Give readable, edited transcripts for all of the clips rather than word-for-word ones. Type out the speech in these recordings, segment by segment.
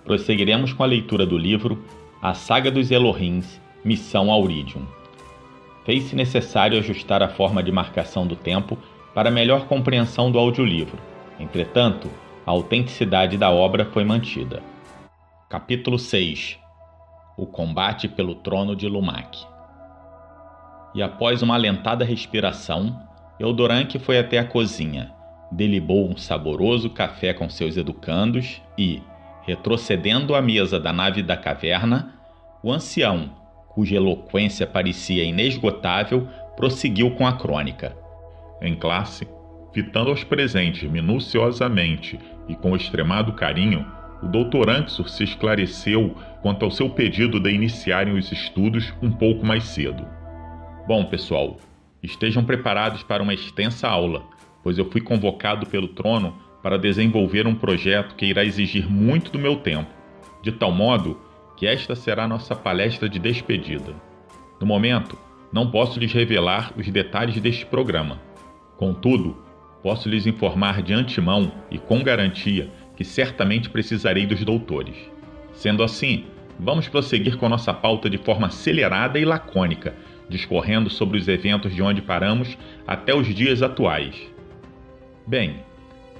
prosseguiremos com a leitura do livro A Saga dos Elohins, Missão Auridium. Fez-se necessário ajustar a forma de marcação do tempo para melhor compreensão do audiolivro. Entretanto, a autenticidade da obra foi mantida. Capítulo 6. O combate pelo trono de Lumak. E após uma alentada respiração, Eldoranque foi até a cozinha, delibou um saboroso café com seus educandos e, retrocedendo à mesa da nave da caverna, o ancião, cuja eloquência parecia inesgotável, prosseguiu com a crônica. Em classe, fitando aos presentes minuciosamente e com extremado carinho, o Dr. Anxur se esclareceu quanto ao seu pedido de iniciarem os estudos um pouco mais cedo. Bom, pessoal, estejam preparados para uma extensa aula, pois eu fui convocado pelo trono para desenvolver um projeto que irá exigir muito do meu tempo, de tal modo que esta será nossa palestra de despedida. No momento, não posso lhes revelar os detalhes deste programa. Contudo, posso lhes informar de antemão e com garantia que certamente precisarei dos doutores. Sendo assim, vamos prosseguir com nossa pauta de forma acelerada e lacônica, discorrendo sobre os eventos de onde paramos até os dias atuais. Bem,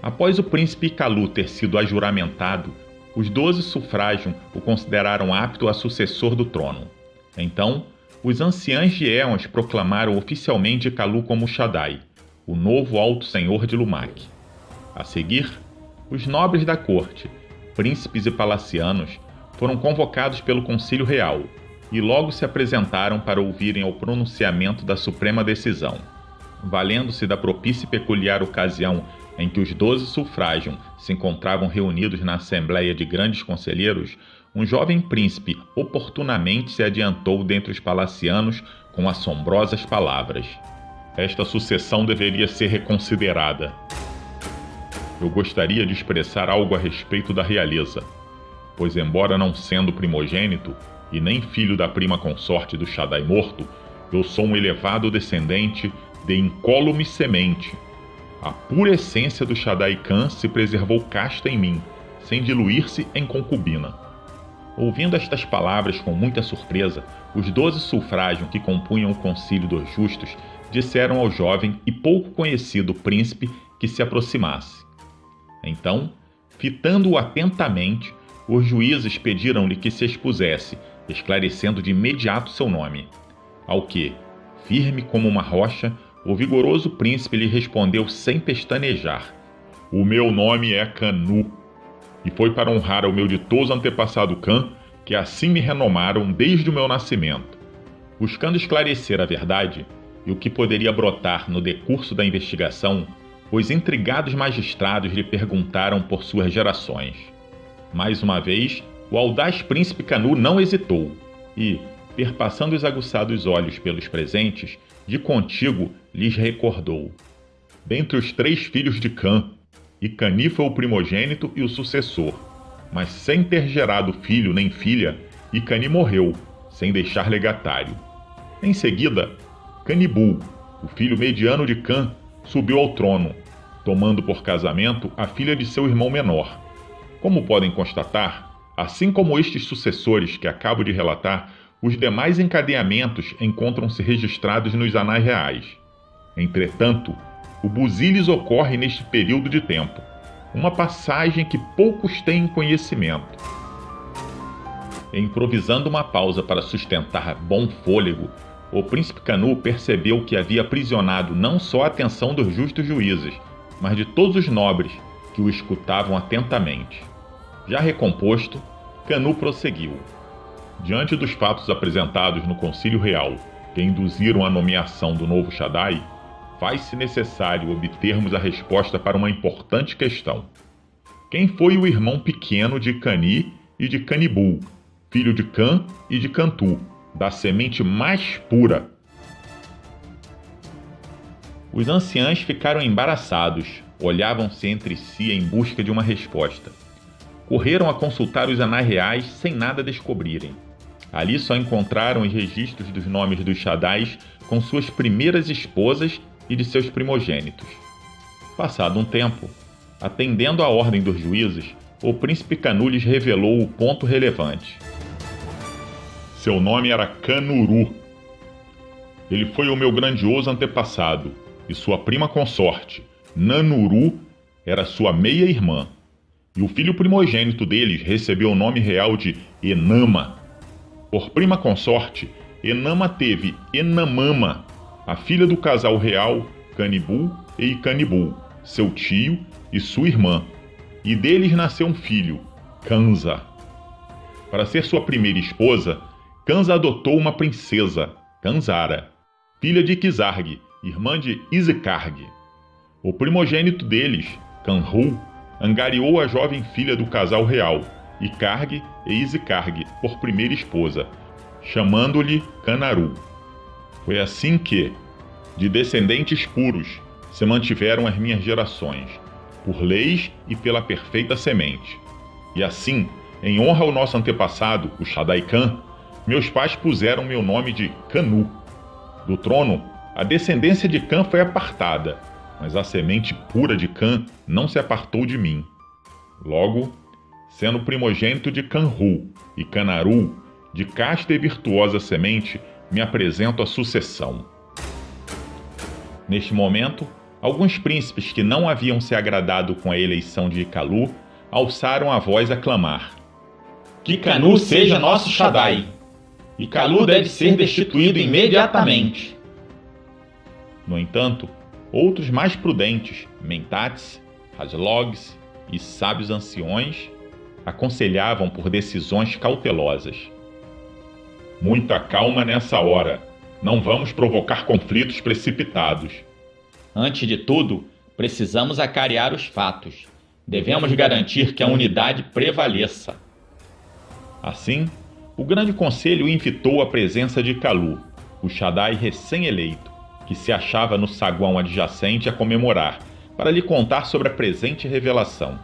após o príncipe Kalu ter sido ajuramentado, os 12 sufrágios o consideraram apto a sucessor do trono. Então, os anciãs de Éons proclamaram oficialmente Kalu como Shaddai, o novo Alto Senhor de Lumak. A seguir, os nobres da corte, príncipes e palacianos, foram convocados pelo Concílio Real e logo se apresentaram para ouvirem o pronunciamento da suprema decisão. Valendo-se da propícia e peculiar ocasião em que os 12 sufrágios se encontravam reunidos na Assembleia de Grandes Conselheiros, um jovem príncipe oportunamente se adiantou dentre os palacianos com assombrosas palavras. Esta sucessão deveria ser reconsiderada. Eu gostaria de expressar algo a respeito da realeza, pois embora não sendo primogênito e nem filho da prima consorte do Shaddai morto, eu sou um elevado descendente de incólume semente. A pura essência do Shaddai Khan se preservou casta em mim, sem diluir-se em concubina. Ouvindo estas palavras com muita surpresa, os 12 sufrágios que compunham o Concílio dos Justos disseram ao jovem e pouco conhecido príncipe que se aproximasse. Então, fitando-o atentamente, os juízes pediram-lhe que se expusesse, esclarecendo de imediato seu nome. Ao que, firme como uma rocha, o vigoroso príncipe lhe respondeu sem pestanejar: O meu nome é Kanu, e foi para honrar ao meu ditoso antepassado Khan que assim me renomaram desde o meu nascimento. Buscando esclarecer a verdade e o que poderia brotar no decurso da investigação, os intrigados magistrados lhe perguntaram por suas gerações. Mais uma vez, o audaz príncipe Kanu não hesitou e, perpassando os aguçados olhos pelos presentes, de contíguo lhes recordou: dentre os 3 filhos de Khan, Ikani foi o primogênito e o sucessor, mas sem ter gerado filho nem filha, Ikani morreu, sem deixar legatário. Em seguida, Kanibu, o filho mediano de Khan, subiu ao trono, tomando por casamento a filha de seu irmão menor. Como podem constatar, assim como estes sucessores que acabo de relatar, os demais encadeamentos encontram-se registrados nos anais reais. Entretanto, o busilis ocorre neste período de tempo, uma passagem que poucos têm conhecimento. Improvisando uma pausa para sustentar bom fôlego, o príncipe Kanu percebeu que havia aprisionado não só a atenção dos justos juízes, mas de todos os nobres que o escutavam atentamente. Já recomposto, Kanu prosseguiu: diante dos fatos apresentados no Concílio Real que induziram a nomeação do novo Shaddai, faz-se necessário obtermos a resposta para uma importante questão. Quem foi o irmão pequeno de Kani e de Kanibu, filho de Khan e de Cantu, da semente mais pura? Os anciãos ficaram embaraçados, olhavam-se entre si em busca de uma resposta. Correram a consultar os anais reais sem nada descobrirem. Ali só encontraram os registros dos nomes dos Shaddais com suas primeiras esposas e de seus primogênitos. Passado um tempo, atendendo à ordem dos juízes, o príncipe Canu lhes revelou o ponto relevante. Seu nome era Canuru. Ele foi o meu grandioso antepassado, e sua prima consorte, Nanuru, era sua meia-irmã. E o filho primogênito deles recebeu o nome real de Enama. Por prima consorte, Enama teve Enamama, a filha do casal real Canibu e Icanibul, seu tio e sua irmã. E deles nasceu um filho, Kanza. Para ser sua primeira esposa, Kanza adotou uma princesa, Kanzara, filha de Kizarg, irmã de Izikarg. O primogênito deles, Kanru, angariou a jovem filha do casal real, Ikarg e Izikarg, por primeira esposa, chamando-lhe Kanaru. Foi assim que, de descendentes puros, se mantiveram as minhas gerações, por leis e pela perfeita semente. E assim, em honra ao nosso antepassado, o Shaddai Khan, meus pais puseram meu nome de Kanu. Do trono, a descendência de Khan foi apartada, mas a semente pura de Khan não se apartou de mim. Logo, sendo primogênito de Kanru e Kanaru, de casta e virtuosa semente, me apresento à sucessão. Neste momento, alguns príncipes que não haviam se agradado com a eleição de Ikalu alçaram a voz a clamar: Que Kanu seja nosso Shaddai! Ikalu deve ser destituído imediatamente. No entanto, outros mais prudentes, Mentats, Haslogs e sábios anciões, aconselhavam por decisões cautelosas. Muita calma nessa hora. Não vamos provocar conflitos precipitados. Antes de tudo, precisamos acarear os fatos. Devemos garantir que a unidade prevaleça. Assim, o Grande Conselho invitou a presença de Ikalu, o Shaddai recém-eleito, que se achava no saguão adjacente a comemorar, para lhe contar sobre a presente revelação.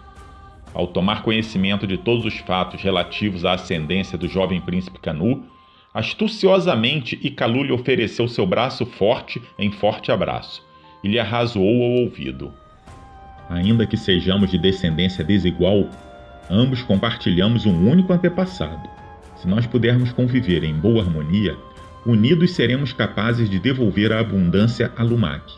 Ao tomar conhecimento de todos os fatos relativos à ascendência do jovem príncipe Kanu, astuciosamente Ikalu lhe ofereceu seu braço forte em forte abraço, e lhe arrazoou ao ouvido. Ainda que sejamos de descendência desigual, ambos compartilhamos um único antepassado. Se nós pudermos conviver em boa harmonia, unidos seremos capazes de devolver a abundância a Lumak.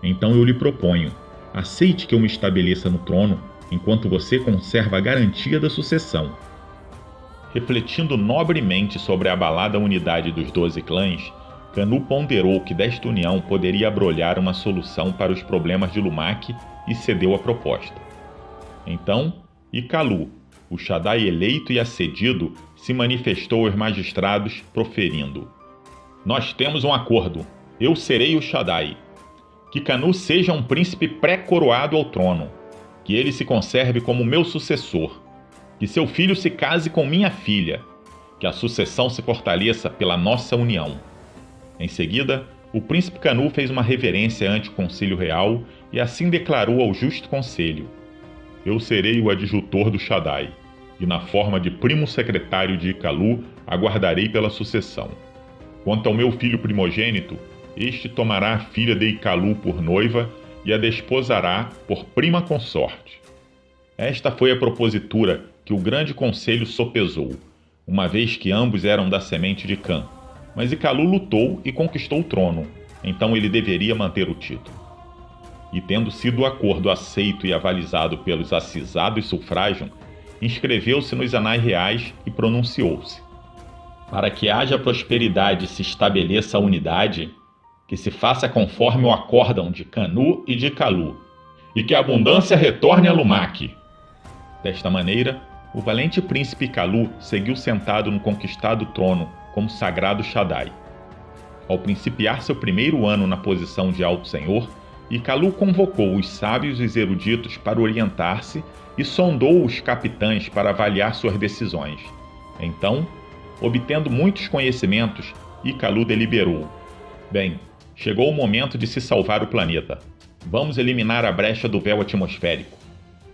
Então eu lhe proponho, aceite que eu me estabeleça no trono, enquanto você conserva a garantia da sucessão. Refletindo nobremente sobre a abalada unidade dos 12 clãs, Kanu ponderou que desta união poderia abrolhar uma solução para os problemas de Lumak e cedeu à proposta. Então, Ikalu, o Shaddai eleito e acedido, se manifestou aos magistrados, proferindo: Nós temos um acordo. Eu serei o Shaddai. Que Kanu seja um príncipe pré-coroado ao trono. Que ele se conserve como meu sucessor. Que seu filho se case com minha filha. Que a sucessão se fortaleça pela nossa união. Em seguida, o príncipe Kanu fez uma reverência ante o Conselho Real e assim declarou ao justo conselho: Eu serei o adjutor do Shaddai, e na forma de primo secretário de Ikalu aguardarei pela sucessão. Quanto ao meu filho primogênito, este tomará a filha de Ikalu por noiva e a desposará por prima consorte. Esta foi a propositura que o grande conselho sopesou, uma vez que ambos eram da semente de Khan. Mas Ikalu lutou e conquistou o trono, então ele deveria manter o título. E tendo sido o acordo aceito e avalizado pelos acisados sufrágio, inscreveu-se nos anais reais e pronunciou-se: Para que haja prosperidade e se estabeleça a unidade, que se faça conforme o acórdão de Kanu e de Ikalu, e que a abundância retorne a Lumak. Desta maneira, o valente príncipe Ikalu seguiu sentado no conquistado trono como sagrado Shaddai. Ao principiar seu primeiro ano na posição de Alto Senhor, Ikalu convocou os sábios e os eruditos para orientar-se e sondou os capitães para avaliar suas decisões. Então, obtendo muitos conhecimentos, Ikalu deliberou: Bem, chegou o momento de se salvar o planeta. Vamos eliminar a brecha do véu atmosférico.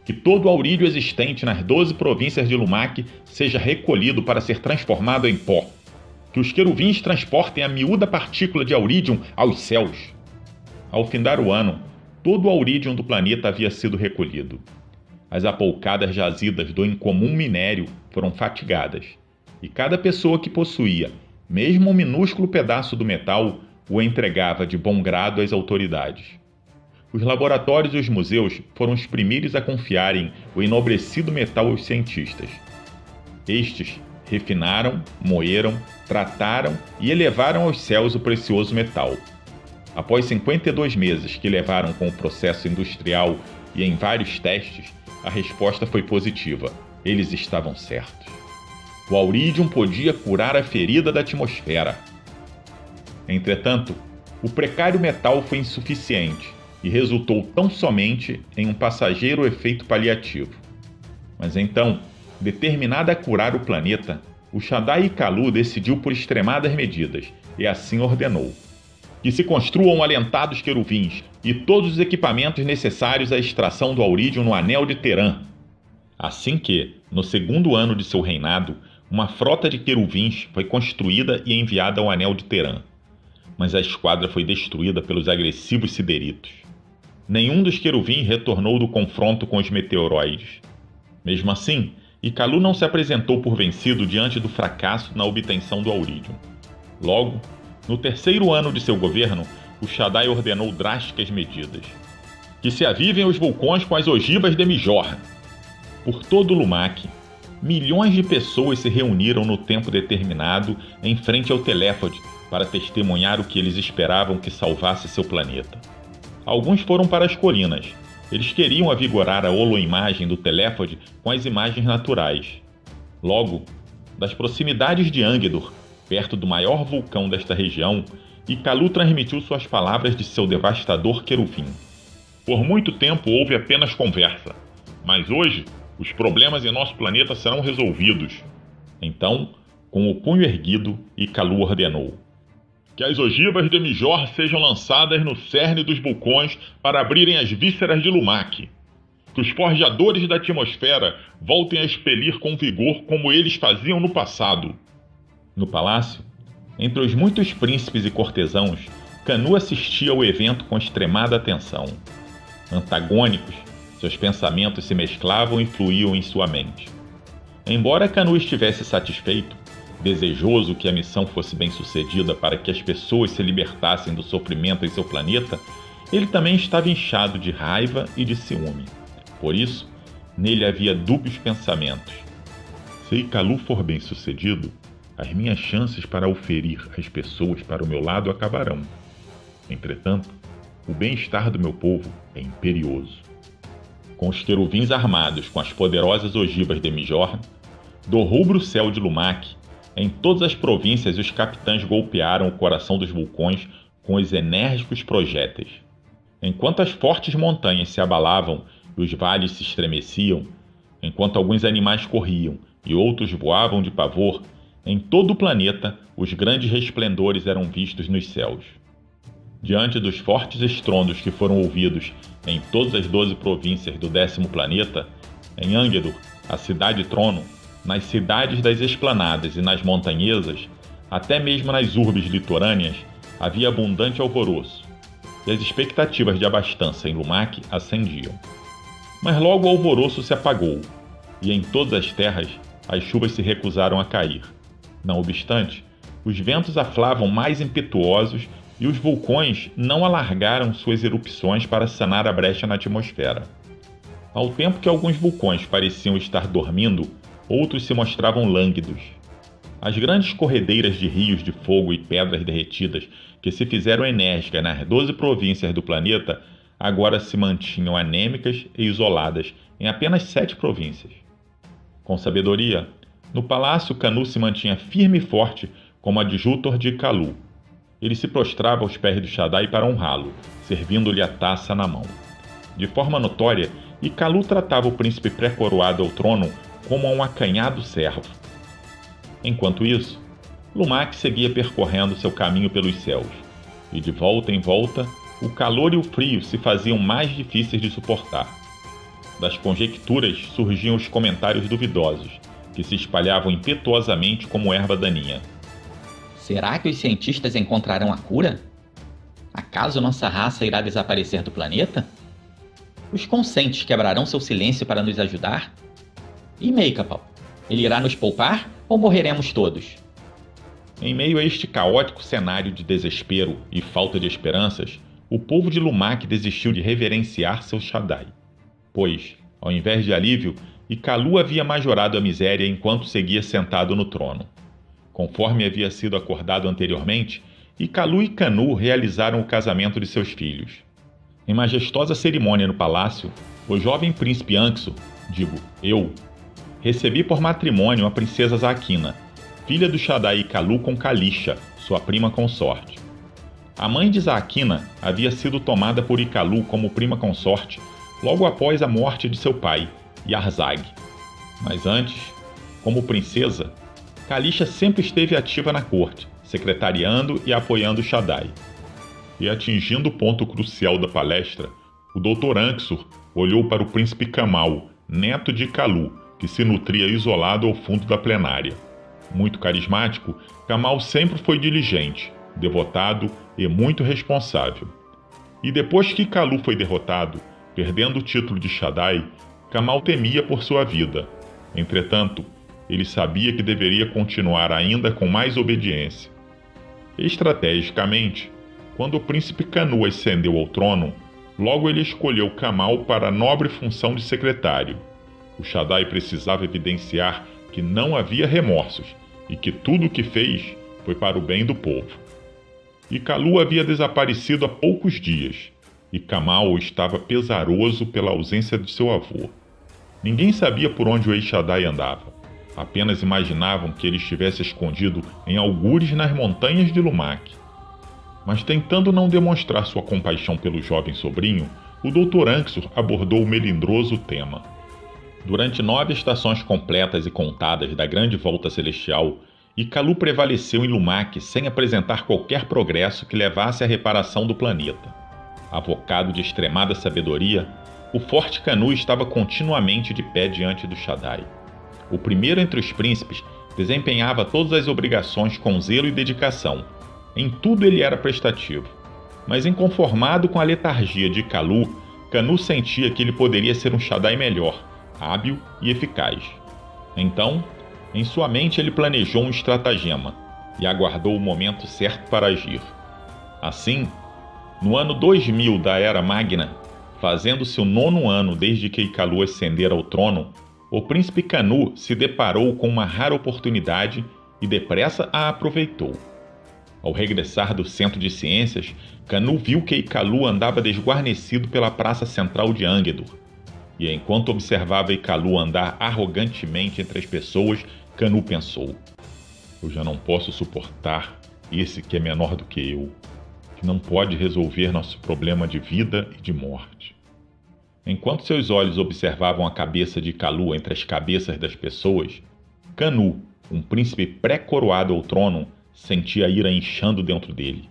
Que todo o aurídio existente nas 12 províncias de Lumak seja recolhido para ser transformado em pó. Que os queruvins transportem a miúda partícula de aurídium aos céus. Ao findar o ano, todo o aurídium do planeta havia sido recolhido. as apoucadas jazidas do incomum minério foram fatigadas, e cada pessoa que possuía, mesmo um minúsculo pedaço do metal, o entregava de bom grado às autoridades. Os laboratórios e os museus foram os primeiros a confiarem o enobrecido metal aos cientistas. Estes refinaram, moeram, trataram e elevaram aos céus o precioso metal. Após 52 meses que levaram com o processo industrial e em vários testes, a resposta foi positiva. Eles estavam certos. O aurídium podia curar a ferida da atmosfera. Entretanto, o precário metal foi insuficiente e resultou tão somente em um passageiro efeito paliativo. Mas então, determinada a curar o planeta, o Shaddai Kalu decidiu por extremadas medidas e assim ordenou: que se construam alentados queruvins e todos os equipamentos necessários à extração do aurídium no Anel de Terã. Assim que, no segundo ano de seu reinado, uma frota de queruvins foi construída e enviada ao Anel de Terã. Mas a esquadra foi destruída pelos agressivos sideritos. Nenhum dos queruvins retornou do confronto com os meteoroides. Mesmo assim, Kalu não se apresentou por vencido diante do fracasso na obtenção do aurídium. Logo, no terceiro ano de seu governo, o Shaddai ordenou drásticas medidas. Que se avivem os vulcões com as ogivas de Mijor. Por todo Lumak, milhões de pessoas se reuniram no tempo determinado em frente ao Teléfode para testemunhar o que eles esperavam que salvasse seu planeta. Alguns foram para as colinas. Eles queriam avigorar a holoimagem do Teléfode com as imagens naturais. Logo, das proximidades de Angedor, perto do maior vulcão desta região, Kalu transmitiu suas palavras de seu devastador queruvim. Por muito tempo houve apenas conversa, mas hoje os problemas em nosso planeta serão resolvidos. Então, com o punho erguido, Kalu ordenou: que as ogivas de Mijor sejam lançadas no cerne dos vulcões para abrirem as vísceras de Lumak. Que os forjadores da atmosfera voltem a expelir com vigor como eles faziam no passado. No palácio, entre os muitos príncipes e cortesãos, Kanu assistia ao evento com extremada atenção. Antagônicos, seus pensamentos se mesclavam e fluíam em sua mente. Embora Kanu estivesse satisfeito, desejoso que a missão fosse bem-sucedida para que as pessoas se libertassem do sofrimento em seu planeta, ele também estava inchado de raiva e de ciúme. Por isso, nele havia dúbios pensamentos. Se Kalu for bem-sucedido, as minhas chances para oferir as pessoas para o meu lado acabarão. Entretanto, o bem-estar do meu povo é imperioso. Com os queruvins armados com as poderosas ogivas de Mijor, do rubro céu de Lumak, em todas as províncias os capitães golpearam o coração dos vulcões com os enérgicos projéteis. Enquanto as fortes montanhas se abalavam e os vales se estremeciam, enquanto alguns animais corriam e outros voavam de pavor, em todo o planeta os grandes resplendores eram vistos nos céus. Diante dos fortes estrondos que foram ouvidos em todas as 12 províncias do 10º planeta, em Angedor, a cidade-trono, nas cidades das esplanadas e nas montanhesas, até mesmo nas urbes litorâneas, havia abundante alvoroço, e as expectativas de abastança em Lumak ascendiam. Mas logo o alvoroço se apagou, e em todas as terras as chuvas se recusaram a cair. Não obstante, os ventos aflavam mais impetuosos e os vulcões não alargaram suas erupções para sanar a brecha na atmosfera. Ao tempo que alguns vulcões pareciam estar dormindo, outros se mostravam lânguidos. As grandes corredeiras de rios de fogo e pedras derretidas que se fizeram enérgicas nas 12 províncias do planeta agora se mantinham anêmicas e isoladas em apenas 7 províncias. Com sabedoria, no palácio Kanu se mantinha firme e forte como adjutor de Kalu. Ele se prostrava aos pés do Shaddai para honrá-lo, servindo-lhe a taça na mão. De forma notória, Kalu tratava o príncipe pré-coroado ao trono como a um acanhado servo. Enquanto isso, Lumak seguia percorrendo seu caminho pelos céus, e de volta em volta, o calor e o frio se faziam mais difíceis de suportar. Das conjecturas surgiam os comentários duvidosos, que se espalhavam impetuosamente como erva daninha. Será que os cientistas encontrarão a cura? Acaso nossa raça irá desaparecer do planeta? Os conscientes quebrarão seu silêncio para nos ajudar? E Meikapal? Ele irá nos poupar ou morreremos todos? Em meio a este caótico cenário de desespero e falta de esperanças, o povo de Lumak desistiu de reverenciar seu Shaddai. Pois, ao invés de alívio, Ikalu havia majorado a miséria enquanto seguia sentado no trono. Conforme havia sido acordado anteriormente, Ikalu e Kanu realizaram o casamento de seus filhos. Em majestosa cerimônia no palácio, o jovem príncipe Anxo, eu, recebi por matrimônio a princesa Zakina, filha do Shaddai Ikalu com Kalisha, sua prima consorte. A mãe de Zakina havia sido tomada por Ikalu como prima consorte logo após a morte de seu pai, Yarzag. Mas antes, como princesa, Kalisha sempre esteve ativa na corte, secretariando e apoiando Shaddai. E atingindo o ponto crucial da palestra, o Dr. Anxur olhou para o príncipe Kamal, neto de Ikalu, que se nutria isolado ao fundo da plenária. Muito carismático, Kamal sempre foi diligente, devotado e muito responsável. E depois que Ikalu foi derrotado, perdendo o título de Shaddai, Kamal temia por sua vida. Entretanto, ele sabia que deveria continuar ainda com mais obediência. Estrategicamente, quando o príncipe Kanu ascendeu ao trono, logo ele escolheu Kamal para a nobre função de secretário. O Shaddai precisava evidenciar que não havia remorsos e que tudo o que fez foi para o bem do povo. Ikalu havia desaparecido há poucos dias, e Kamal estava pesaroso pela ausência de seu avô. Ninguém sabia por onde o ex-Shaddai andava. Apenas imaginavam que ele estivesse escondido em algures nas montanhas de Lumak. Mas tentando não demonstrar sua compaixão pelo jovem sobrinho, o Dr. Anxur abordou o melindroso tema. Durante 9 estações completas e contadas da Grande Volta Celestial, Ikalu prevaleceu em Lumak sem apresentar qualquer progresso que levasse à reparação do planeta. Avocado de extremada sabedoria, o forte Kanu estava continuamente de pé diante do Shaddai. O primeiro entre os príncipes desempenhava todas as obrigações com zelo e dedicação. Em tudo ele era prestativo. Mas inconformado com a letargia de Ikalu, Kanu sentia que ele poderia ser um Shaddai melhor, hábil e eficaz. Então, em sua mente ele planejou um estratagema e aguardou o momento certo para agir. Assim, no ano 2000 da Era Magna, fazendo-se o 9º ano desde que Ikalu ascendera ao trono, o príncipe Kanu se deparou com uma rara oportunidade e depressa a aproveitou. Ao regressar do centro de ciências, Kanu viu que Ikalu andava desguarnecido pela praça central de Angedur. E enquanto observava Ikalu andar arrogantemente entre as pessoas, Kanu pensou: eu já não posso suportar esse que é menor do que eu, que não pode resolver nosso problema de vida e de morte. Enquanto seus olhos observavam a cabeça de Ikalu entre as cabeças das pessoas, Kanu, um príncipe pré-coroado ao trono, sentia a ira inchando dentro dele.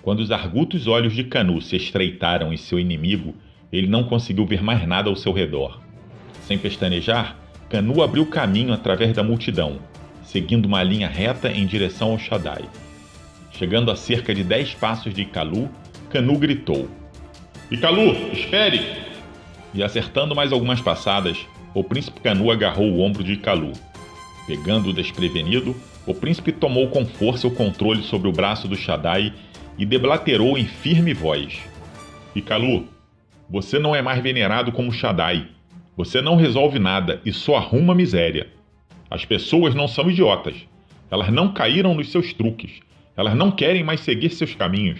Quando os argutos olhos de Kanu se estreitaram em seu inimigo, ele não conseguiu ver mais nada ao seu redor. Sem pestanejar, Kanu abriu caminho através da multidão, seguindo uma linha reta em direção ao Shaddai. Chegando a cerca de 10 passos de Ikalu, Kanu gritou: "Ikalu, espere!" E acertando mais algumas passadas, o príncipe Kanu agarrou o ombro de Ikalu. Pegando-o desprevenido, o príncipe tomou com força o controle sobre o braço do Shaddai e deblaterou em firme voz: "Ikalu, você não é mais venerado como Shaddai. Você não resolve nada e só arruma miséria. As pessoas não são idiotas. Elas não caíram nos seus truques. Elas não querem mais seguir seus caminhos.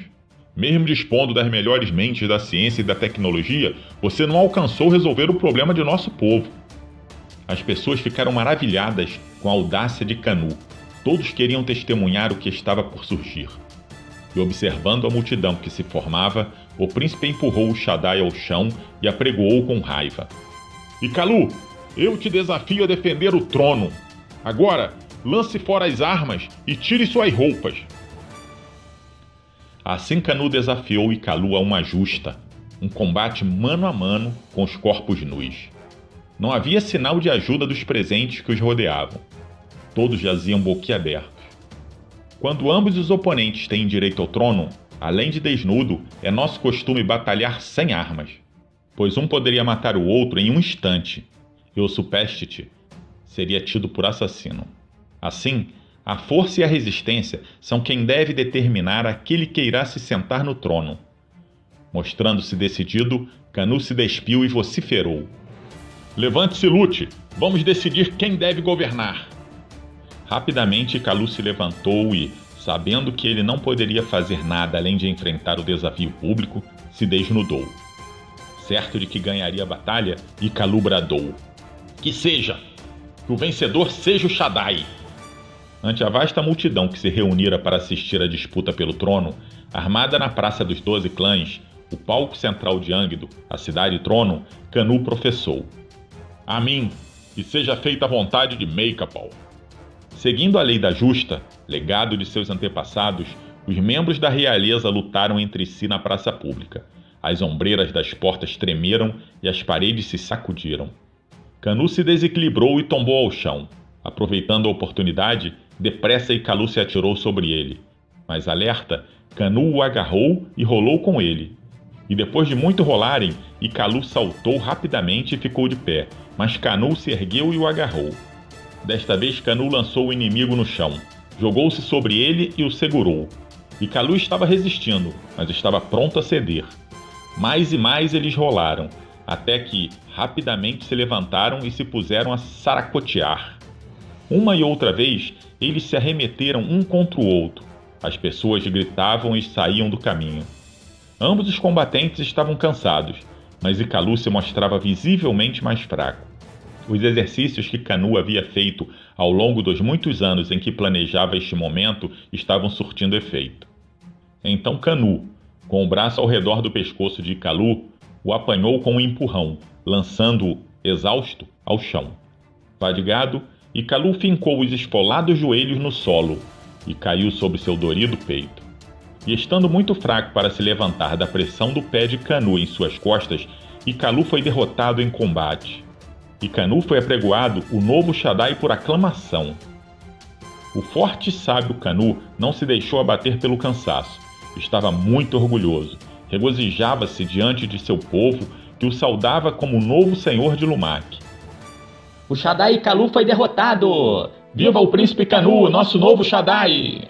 Mesmo dispondo das melhores mentes da ciência e da tecnologia, você não alcançou resolver o problema de nosso povo." As pessoas ficaram maravilhadas com a audácia de Kanu. Todos queriam testemunhar o que estava por surgir. E observando a multidão que se formava, o príncipe empurrou o Shaddai ao chão e apregoou com raiva: "Ikalu, eu te desafio a defender o trono. Agora, lance fora as armas e tire suas roupas." Assim Kanu desafiou Ikalu a uma justa, um combate mano a mano com os corpos nus. Não havia sinal de ajuda dos presentes que os rodeavam. Todos jaziam boquiabertos. Quando ambos os oponentes têm direito ao trono, além de desnudo, é nosso costume batalhar sem armas. pois um poderia matar o outro em um instante, e o Supestite seria tido por assassino. Assim, a força e a resistência são quem deve determinar aquele que irá se sentar no trono. Mostrando-se decidido, Canu se despiu e vociferou: Levante-se e lute! Vamos decidir quem deve governar! Rapidamente, Kalu se levantou e, sabendo que ele não poderia fazer nada além de enfrentar o desafio público, se desnudou. Certo de que ganharia a batalha, Kalu bradou: Que seja! Que o vencedor seja o Shaddai! Ante a vasta multidão que se reunira para assistir à disputa pelo trono, armada na Praça dos 12 Clãs, o palco central de Ânguido, a cidade-trono, Canu professou: A mim, que seja feita a vontade de Meikapal. Seguindo a lei da justa, legado de seus antepassados, os membros da realeza lutaram entre si na praça pública. As ombreiras das portas tremeram e as paredes se sacudiram. Canu se desequilibrou e tombou ao chão. Aproveitando a oportunidade, depressa Kalu se atirou sobre ele. Mas alerta, Canu o agarrou e rolou com ele. E depois de muito rolarem, Kalu saltou rapidamente e ficou de pé, mas Canu se ergueu e o agarrou. Desta vez, Canu lançou o inimigo no chão, jogou-se sobre ele e o segurou. Kalu estava resistindo, mas estava pronto a ceder. Mais e mais eles rolaram, até que rapidamente se levantaram e se puseram a saracotear. Uma e outra vez, eles se arremeteram um contra o outro. As pessoas gritavam e saíam do caminho. Ambos os combatentes estavam cansados, mas Kalu se mostrava visivelmente mais fraco. Os exercícios que Canu havia feito ao longo dos muitos anos em que planejava este momento estavam surtindo efeito. Então Canu, com o braço ao redor do pescoço de Kalu, o apanhou com um empurrão, lançando-o, exausto, ao chão. Fadigado, Kalu fincou os esfolados joelhos no solo e caiu sobre seu dorido peito. E estando muito fraco para se levantar da pressão do pé de Canu em suas costas, Kalu foi derrotado em combate. E Canu foi apregoado o novo Shaddai por aclamação. O forte e sábio Canu não se deixou abater pelo cansaço. Estava muito orgulhoso. Regozijava-se diante de seu povo, que o saudava como o novo senhor de Lumak. O Shaddai Kalu foi derrotado! Viva o príncipe Canu, nosso novo Shaddai!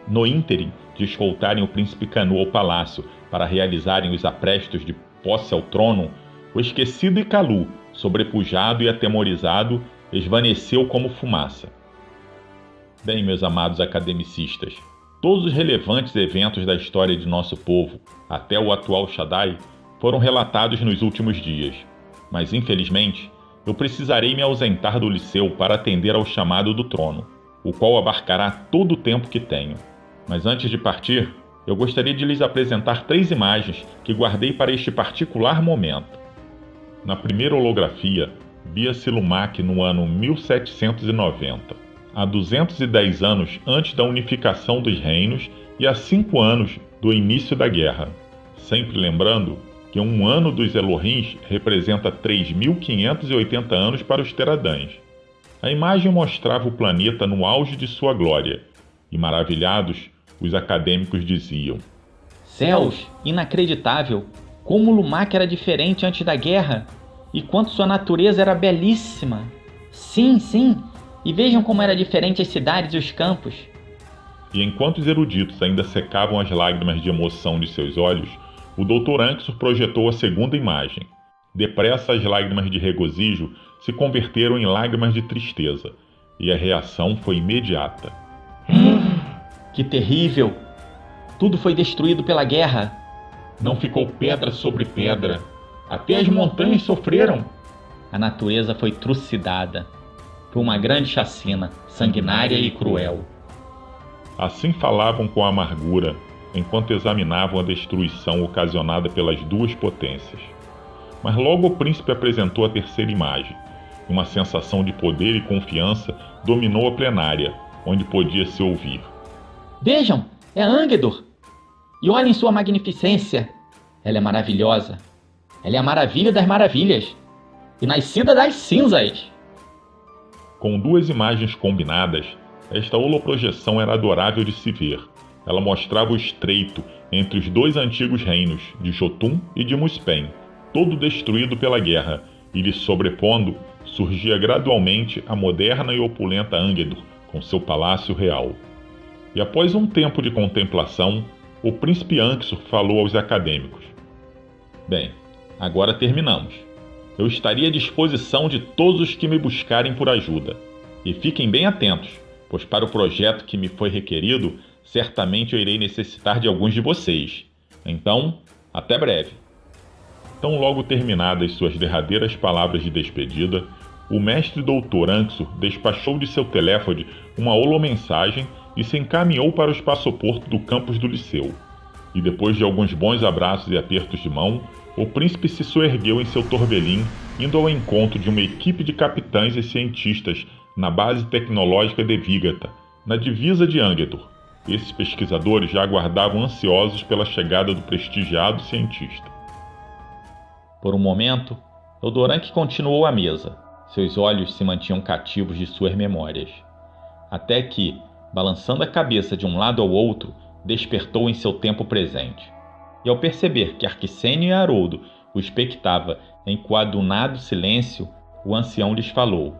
No ínterim de escoltarem o príncipe Canu ao palácio para realizarem os aprestos de posse ao trono, o esquecido Kalu, sobrepujado e atemorizado, esvaneceu como fumaça. Bem, meus amados academicistas, todos os relevantes eventos da história de nosso povo, até o atual Shaddai, foram relatados nos últimos dias. Mas, infelizmente, eu precisarei me ausentar do liceu para atender ao chamado do trono, o qual abarcará todo o tempo que tenho. Mas antes de partir, eu gostaria de lhes apresentar 3 imagens que guardei para este particular momento. Na primeira holografia, via-se Lumak no ano 1790, há 210 anos antes da unificação dos reinos e há 5 anos do início da guerra. Sempre lembrando que um ano dos Elohins representa 3.580 anos para os Teradãs. A imagem mostrava o planeta no auge de sua glória, e maravilhados, os acadêmicos diziam: Céus, inacreditável! Como Lumak era diferente antes da guerra, e quanto sua natureza era belíssima! Sim, e vejam como era diferente as cidades e os campos. E enquanto os eruditos ainda secavam as lágrimas de emoção de seus olhos, o Dr. Anxur projetou a segunda imagem. Depressa as lágrimas de regozijo se converteram em lágrimas de tristeza, e a reação foi imediata. Que terrível! Tudo foi destruído pela guerra. Não ficou pedra sobre pedra. Até as montanhas sofreram. A natureza foi trucidada. Foi uma grande chacina, sanguinária e cruel. Assim falavam com amargura, enquanto examinavam a destruição ocasionada pelas duas potências. Mas logo o príncipe apresentou a terceira imagem. Uma sensação de poder e confiança dominou a plenária, onde podia-se ouvir. Vejam, é Angedor! E olhem sua magnificência! Ela é maravilhosa! Ela é a maravilha das maravilhas! E nascida das cinzas! Com 2 imagens combinadas, esta holoprojeção era adorável de se ver. Ela mostrava o estreito entre os 2 antigos reinos, de Jotun e de Muspem, todo destruído pela guerra, e lhe sobrepondo, surgia gradualmente a moderna e opulenta Angedor, com seu palácio real. E após um tempo de contemplação, o príncipe Anxur falou aos acadêmicos: Bem, agora terminamos. Eu estaria à disposição de todos os que me buscarem por ajuda. E fiquem bem atentos, pois para o projeto que me foi requerido, certamente eu irei necessitar de alguns de vocês. Então, até breve. Tão logo terminadas suas derradeiras palavras de despedida, o mestre doutor Anxur despachou de seu telefone uma holomensagem e se encaminhou para o espaçoporto do campus do Liceu. E depois de alguns bons abraços e apertos de mão, o príncipe se soergueu em seu torvelim, indo ao encontro de uma equipe de capitães e cientistas na base tecnológica de Vigata, na divisa de Angedor. Esses pesquisadores já aguardavam ansiosos pela chegada do prestigiado cientista. Por um momento, Eldoranque continuou à mesa. Seus olhos se mantinham cativos de suas memórias. Até que, balançando a cabeça de um lado ao outro, despertou em seu tempo presente. E ao perceber que Arquissênio e Haroldo o expectava em coadunado silêncio, o ancião lhes falou: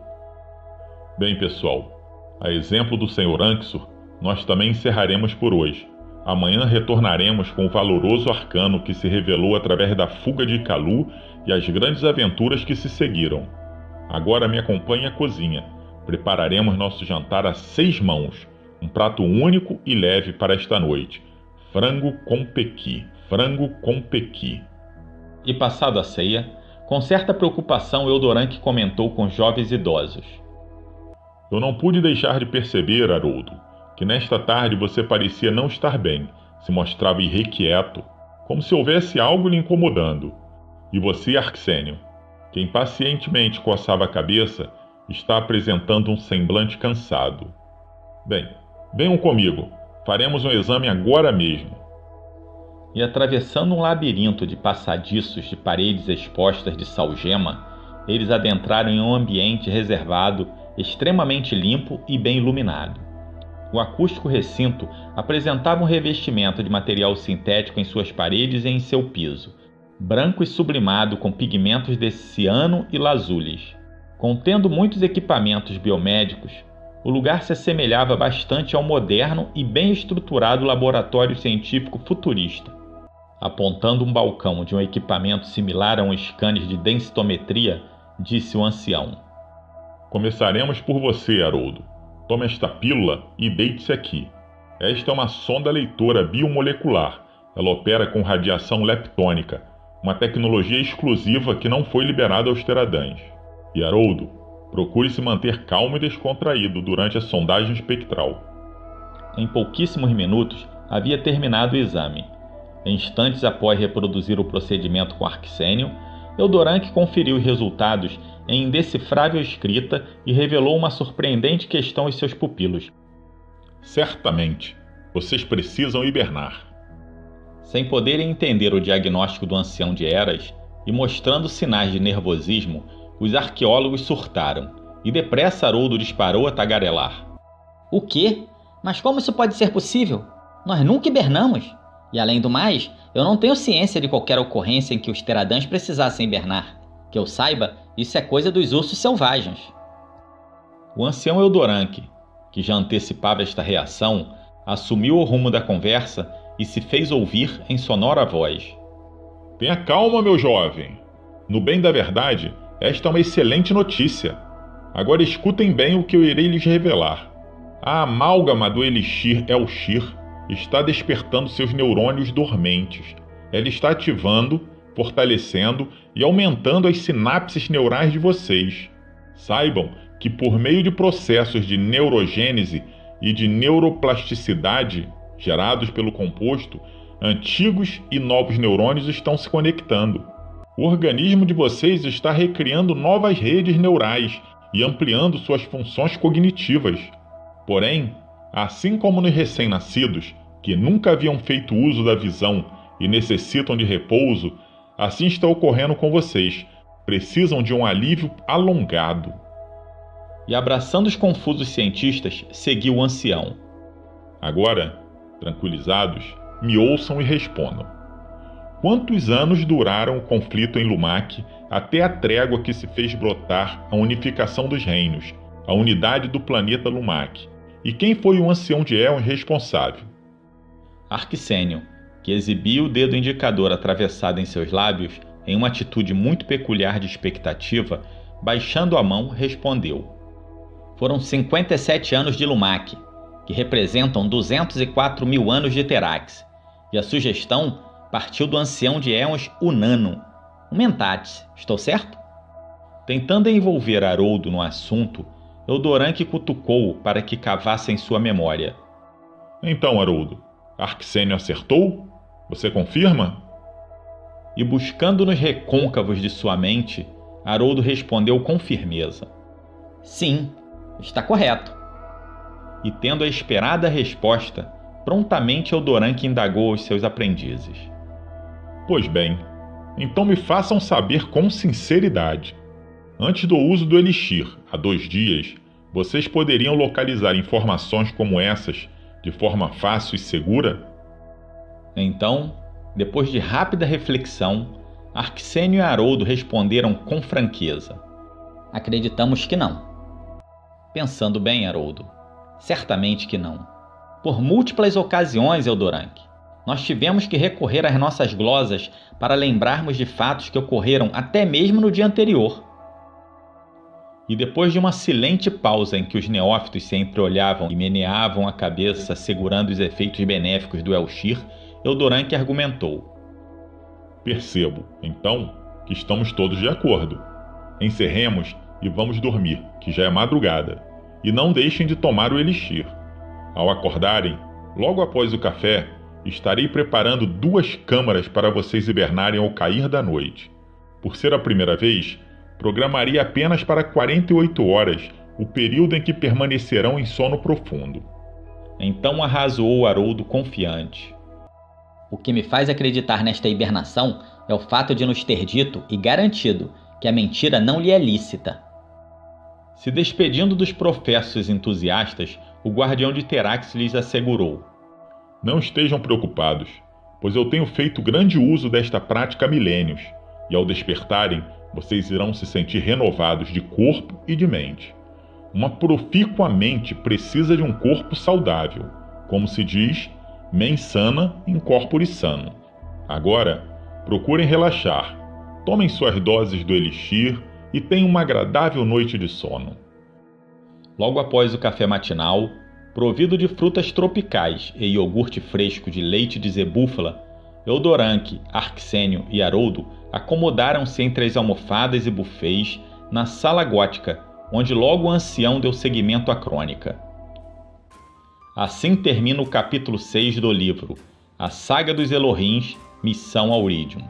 Bem, pessoal, a exemplo do Sr. Anxur, nós também encerraremos por hoje. Amanhã retornaremos com o valoroso arcano que se revelou através da fuga de Kalu e as grandes aventuras que se seguiram. Agora me acompanhe à cozinha. Prepararemos nosso jantar a 6 mãos, um prato único e leve para esta noite. Frango com pequi, frango com pequi. E passado a ceia, com certa preocupação Eldoranque comentou com os jovens idosos: Eu não pude deixar de perceber, Haroldo, que nesta tarde você parecia não estar bem, se mostrava irrequieto, como se houvesse algo lhe incomodando. E você, Arquissênio, que impacientemente coçava a cabeça, está apresentando um semblante cansado. Bem, venham comigo, faremos um exame agora mesmo. E atravessando um labirinto de passadiços de paredes expostas de salgema, eles adentraram em um ambiente reservado, extremamente limpo e bem iluminado. O acústico recinto apresentava um revestimento de material sintético em suas paredes e em seu piso, branco e sublimado com pigmentos de ciano e lazulis. Contendo muitos equipamentos biomédicos, o lugar se assemelhava bastante ao moderno e bem estruturado laboratório científico futurista. Apontando um balcão de um equipamento similar a um scanner de densitometria, disse o ancião: Começaremos por você, Haroldo. Tome esta pílula e deite-se aqui. Esta é uma sonda leitora biomolecular. Ela opera com radiação leptônica, uma tecnologia exclusiva que não foi liberada aos Teradães. E Haroldo, procure se manter calmo e descontraído durante a sondagem espectral. Em pouquíssimos minutos, havia terminado o exame. Instantes após reproduzir o procedimento com Arquissênio, Eldoranque conferiu os resultados em indecifrável escrita e revelou uma surpreendente questão aos seus pupilos. Certamente, vocês precisam hibernar. Sem poderem entender o diagnóstico do ancião de Eras e mostrando sinais de nervosismo, os arqueólogos surtaram e depressa Haroldo disparou a tagarelar: O quê? Mas como isso pode ser possível? Nós nunca hibernamos. E além do mais, eu não tenho ciência de qualquer ocorrência em que os Teradãs precisassem hibernar. Que eu saiba, isso é coisa dos ursos selvagens. O ancião Eldoranque, que já antecipava esta reação, assumiu o rumo da conversa e se fez ouvir em sonora voz: Tenha calma, meu jovem. No bem da verdade, esta é uma excelente notícia. Agora escutem bem o que eu irei lhes revelar. A amálgama do Elixir Elshir está despertando seus neurônios dormentes. Ela está ativando, fortalecendo e aumentando as sinapses neurais de vocês. Saibam que por meio de processos de neurogênese e de neuroplasticidade gerados pelo composto, antigos e novos neurônios estão se conectando. O organismo de vocês está recriando novas redes neurais e ampliando suas funções cognitivas. Porém, assim como nos recém-nascidos, que nunca haviam feito uso da visão e necessitam de repouso, assim está ocorrendo com vocês. Precisam de um alívio alongado. E abraçando os confusos cientistas, seguiu o ancião: Agora, tranquilizados, me ouçam e respondam. quantos anos duraram o conflito em Lumac até a trégua que se fez brotar a unificação dos reinos, a unidade do planeta Lumac, e quem foi o ancião de Éons responsável? Arquissênio, que exibia o dedo indicador atravessado em seus lábios, em uma atitude muito peculiar de expectativa, baixando a mão, respondeu: Foram 57 anos de Lumac, que representam 204 mil anos de Terax, e a sugestão partiu do ancião de Éons Unano, o Mentatis, estou certo? Tentando envolver Haroldo no assunto, Eldoranque cutucou para que cavasse em sua memória. Então, Haroldo, Arquissênio acertou? Você confirma? E buscando nos recôncavos de sua mente, Haroldo respondeu com firmeza: Sim, está correto. E tendo a esperada resposta, prontamente Eldoranque indagou os seus aprendizes. Pois bem, então me façam saber com sinceridade. Antes do uso do Elixir, há 2 dias, vocês poderiam localizar informações como essas de forma fácil e segura? Então, depois de rápida reflexão, Arquissênio e Haroldo responderam com franqueza: Acreditamos que não. Pensando bem, Haroldo, certamente que não. Por múltiplas ocasiões, Eldoranque, nós tivemos que recorrer às nossas glosas para lembrarmos de fatos que ocorreram até mesmo no dia anterior. E depois de uma silente pausa em que os neófitos se entreolhavam e meneavam a cabeça segurando os efeitos benéficos do Elixir, Eldoranque argumentou: Percebo, então, que estamos todos de acordo. Encerremos e vamos dormir, que já é madrugada, e não deixem de tomar o Elixir. Ao acordarem, logo após o café, estarei preparando 2 câmaras para vocês hibernarem ao cair da noite. Por ser a primeira vez, programaria apenas para 48 horas, o período em que permanecerão em sono profundo. Então arrazoou Haroldo confiante: O que me faz acreditar nesta hibernação é o fato de nos ter dito e garantido que a mentira não lhe é lícita. Se despedindo dos professos entusiastas, o guardião de Terax lhes assegurou: Não estejam preocupados, pois eu tenho feito grande uso desta prática há milênios, e ao despertarem, vocês irão se sentir renovados de corpo e de mente. Uma profícua mente precisa de um corpo saudável, como se diz, mens sana in corpore sano. Agora, procurem relaxar, tomem suas doses do Elixir e tenham uma agradável noite de sono. Logo após o café matinal, provido de frutas tropicais e iogurte fresco de leite de zebúfala, Eldoranque, Arquissênio e Haroldo acomodaram-se entre as almofadas e bufês na sala gótica, onde logo o ancião deu seguimento à crônica. Assim termina o capítulo 6 do livro A Saga dos Elohins, Missão Auridium.